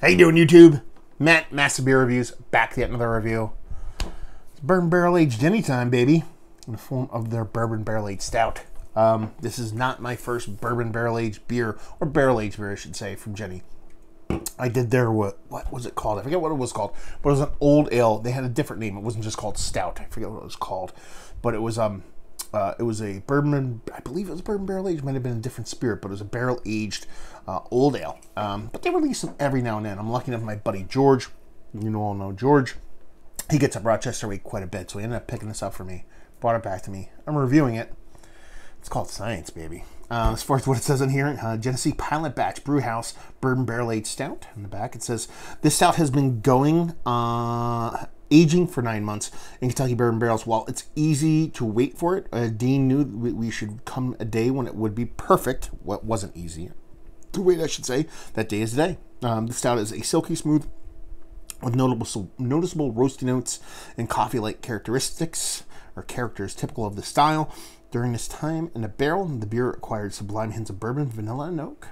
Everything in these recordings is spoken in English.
How you doing, YouTube? Matt, Massive Beer Reviews, back to yet another review. It's bourbon barrel aged anytime, baby, in the form of their bourbon barrel aged stout. This is not my first bourbon barrel aged beer, or barrel aged beer, I should say, from Jenny. I did their what was it called? I forget what it was called, but it was an old ale. They had a different name. It wasn't just called Stout. I forget what it was called, but it was a bourbon. I believe it was bourbon barrel aged. Might have been a different spirit, but it was a barrel aged old ale. But they release them every now and then. I'm lucky enough. My buddy George, you all know George. He gets up Rochester way quite a bit, so he ended up picking this up for me. Brought it back to me. I'm reviewing it. It's called Science, baby. As far as what it says in here, Genesee Pilot Batch Brewhouse Bourbon Barrel Aged Stout. In the back it says, this stout has been going, aging for 9 months in Kentucky bourbon barrels. While it's easy to wait for it, Dean knew we should come a day when it would be perfect. What wasn't easy to wait, I should say. That day is today. The stout is a silky smooth with noticeable roasty notes and coffee-like characteristics, or characters typical of the style. During this time in the barrel, the beer acquired sublime hints of bourbon, vanilla, and oak.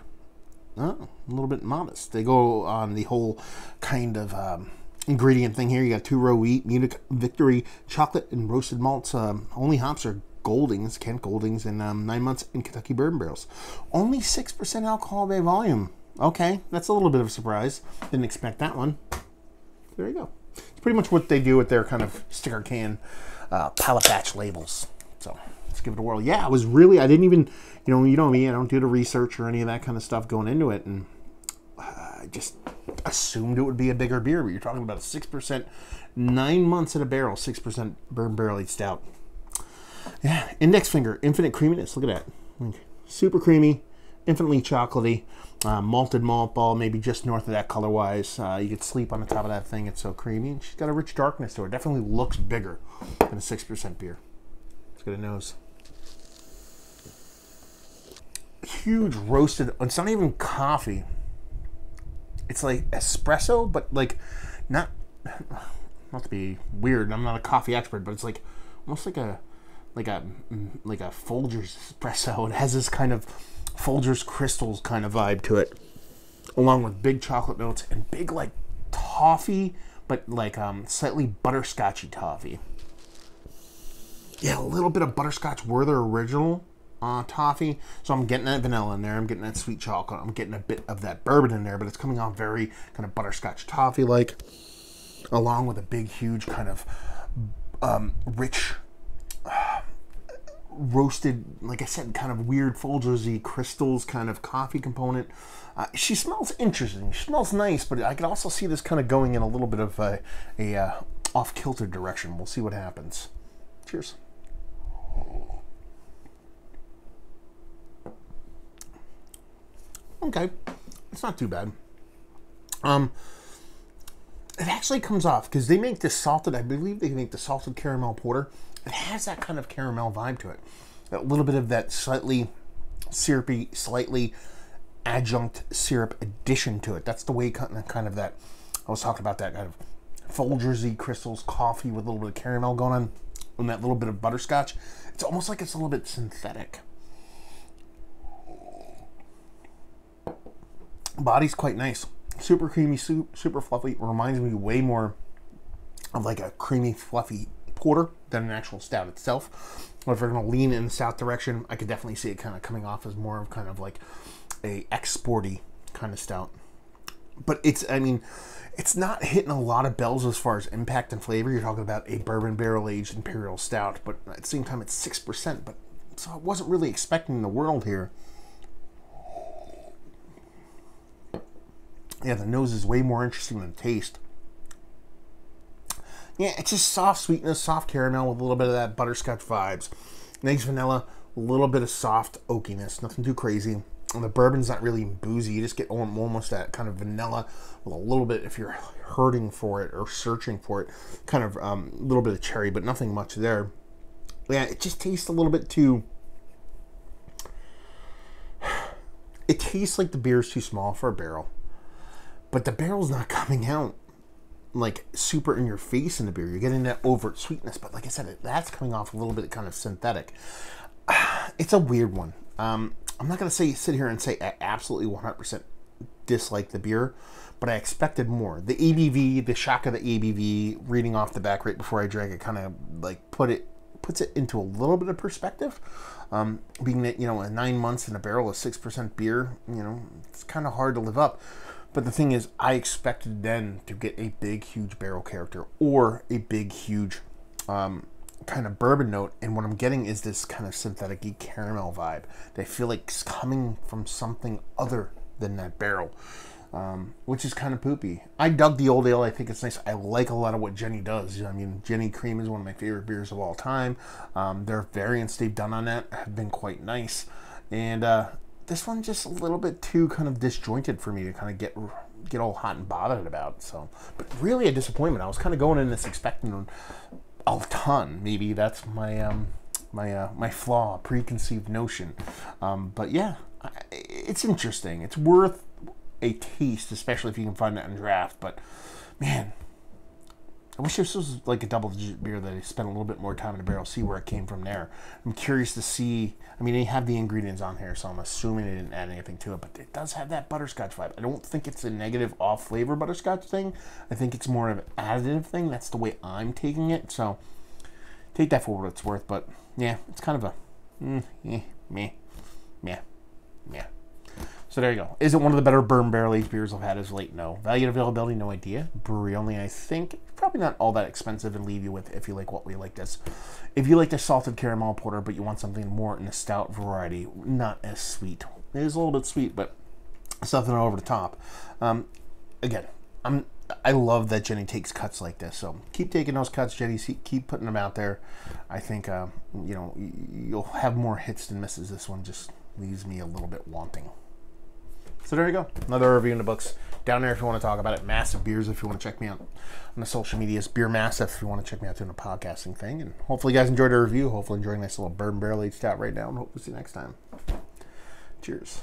Oh, a little bit modest. They go on the whole kind of ingredient thing here. You got 2-row wheat, Munich Victory, chocolate, and roasted malts. Only hops are Goldings, Kent Goldings, and 9 months in Kentucky bourbon barrels. Only 6% alcohol by volume. Okay, that's a little bit of a surprise. Didn't expect that one. There you go. It's pretty much what they do with their kind of sticker can pallet batch labels. So let's give it a whirl. Yeah, I didn't even, you know me, I don't do the research or any of that kind of stuff going into it, and I just assumed it would be a bigger beer, but you're talking about a 6%, 9 months in a barrel, 6% bourbon barrel aged stout. Yeah, index finger, infinite creaminess. Look at that. Super creamy, infinitely chocolatey, malted malt ball, maybe just north of that color-wise. You could sleep on the top of that thing. It's so creamy. And she's got a rich darkness to her. Definitely looks bigger than a 6% beer. Let's get a nose. Huge roasted. It's not even coffee. It's like espresso, but like not to be weird. I'm not a coffee expert, but it's like almost like a Folgers espresso. It has this kind of Folgers crystals kind of vibe to it, along with big chocolate notes and big like toffee, but like slightly butterscotchy toffee. Yeah, a little bit of butterscotch Werther original toffee. So I'm getting that vanilla in there. I'm getting that sweet chocolate. I'm getting a bit of that bourbon in there, but it's coming off very kind of butterscotch toffee like, along with a big, huge kind of rich roasted, like I said, kind of weird Folgers-y crystals kind of coffee component. She smells interesting. She smells nice, but I could also see this kind of going in a little bit of a off-kilter direction. We'll see what happens. Cheers. Okay, it's not too bad. It actually comes off, because they make this salted, I believe they make the salted caramel porter. It has that kind of caramel vibe to it. A little bit of that slightly syrupy, slightly adjunct syrup addition to it. That's the way kind of that, I was talking about that kind of Folgers-y crystals, coffee with a little bit of caramel going on, and that little bit of butterscotch. It's almost like it's a little bit synthetic. Body's quite nice. Super creamy, super fluffy. It reminds me way more of like a creamy, fluffy porter than an actual stout itself. But if we're going to lean in the south direction, I could definitely see it kind of coming off as more of kind of like a exporty kind of stout. But it's, I mean, it's not hitting a lot of bells as far as impact and flavor. You're talking about a bourbon barrel aged imperial stout, but at the same time it's 6%. But so I wasn't really expecting the world here. Yeah, the nose is way more interesting than the taste. Yeah, it's just soft sweetness, soft caramel with a little bit of that butterscotch vibes. Nice vanilla, a little bit of soft oakiness, nothing too crazy. And the bourbon's not really boozy. You just get almost that kind of vanilla with a little bit, if you're hurting for it or searching for it, kind of a little bit of cherry, but nothing much there. Yeah, it just tastes a little bit too... It tastes like the beer's too small for a barrel. But the barrel's not coming out like super in your face in the beer. You're getting that overt sweetness, but like I said, that's coming off a little bit kind of synthetic. It's a weird one. I'm not going to sit here and say I absolutely 100% dislike the beer, but I expected more. The ABV, the shock of the ABV, reading off the back right before I drank it, kind of like puts it into a little bit of perspective. Being that, 9 months in a barrel of 6% beer, it's kind of hard to live up. But the thing is, I expected then to get a big, huge barrel character or a big, huge kind of bourbon note. And what I'm getting is this kind of synthetic-y caramel vibe that I feel like is coming from something other than that barrel, which is kind of poopy. I dug the old ale. I think it's nice. I like a lot of what Jenny does. I mean, Jenny Cream is one of my favorite beers of all time. Their variants they've done on that have been quite nice. And this one just a little bit too kind of disjointed for me to kind of get all hot and bothered about. So, but really a disappointment. I was kind of going in this expecting a ton. Maybe that's my my flaw, preconceived notion. But yeah, it's interesting. It's worth a taste, especially if you can find it on draft. But man, I wish this was like a double-digit beer that I spent a little bit more time in the barrel, see where it came from there. I'm curious to see. I mean, they have the ingredients on here, so I'm assuming they didn't add anything to it, but it does have that butterscotch vibe. I don't think it's a negative off-flavor butterscotch thing. I think it's more of an additive thing. That's the way I'm taking it, so take that for what it's worth. But yeah, it's kind of a meh. So there you go. Is it one of the better bourbon barrel-aged beers I've had as of late? No. Value and availability? No idea. Brewery only, I think. Probably not all that expensive and leave you with if you like what we like this. If you like the salted caramel porter, but you want something more in the stout variety, not as sweet. It is a little bit sweet, but something over the top. Again, I love that Jenny takes cuts like this. So keep taking those cuts, Jenny. Keep putting them out there. I think you'll have more hits than misses. This one just leaves me a little bit wanting. So there you go. Another review in the books. Down there if you want to talk about it. Massive Beers if you want to check me out on the social medias. Beer Massive if you want to check me out doing a podcasting thing. And hopefully you guys enjoyed the review. Hopefully enjoying this little bourbon barrel aged stout right now. And hope to see you next time. Cheers.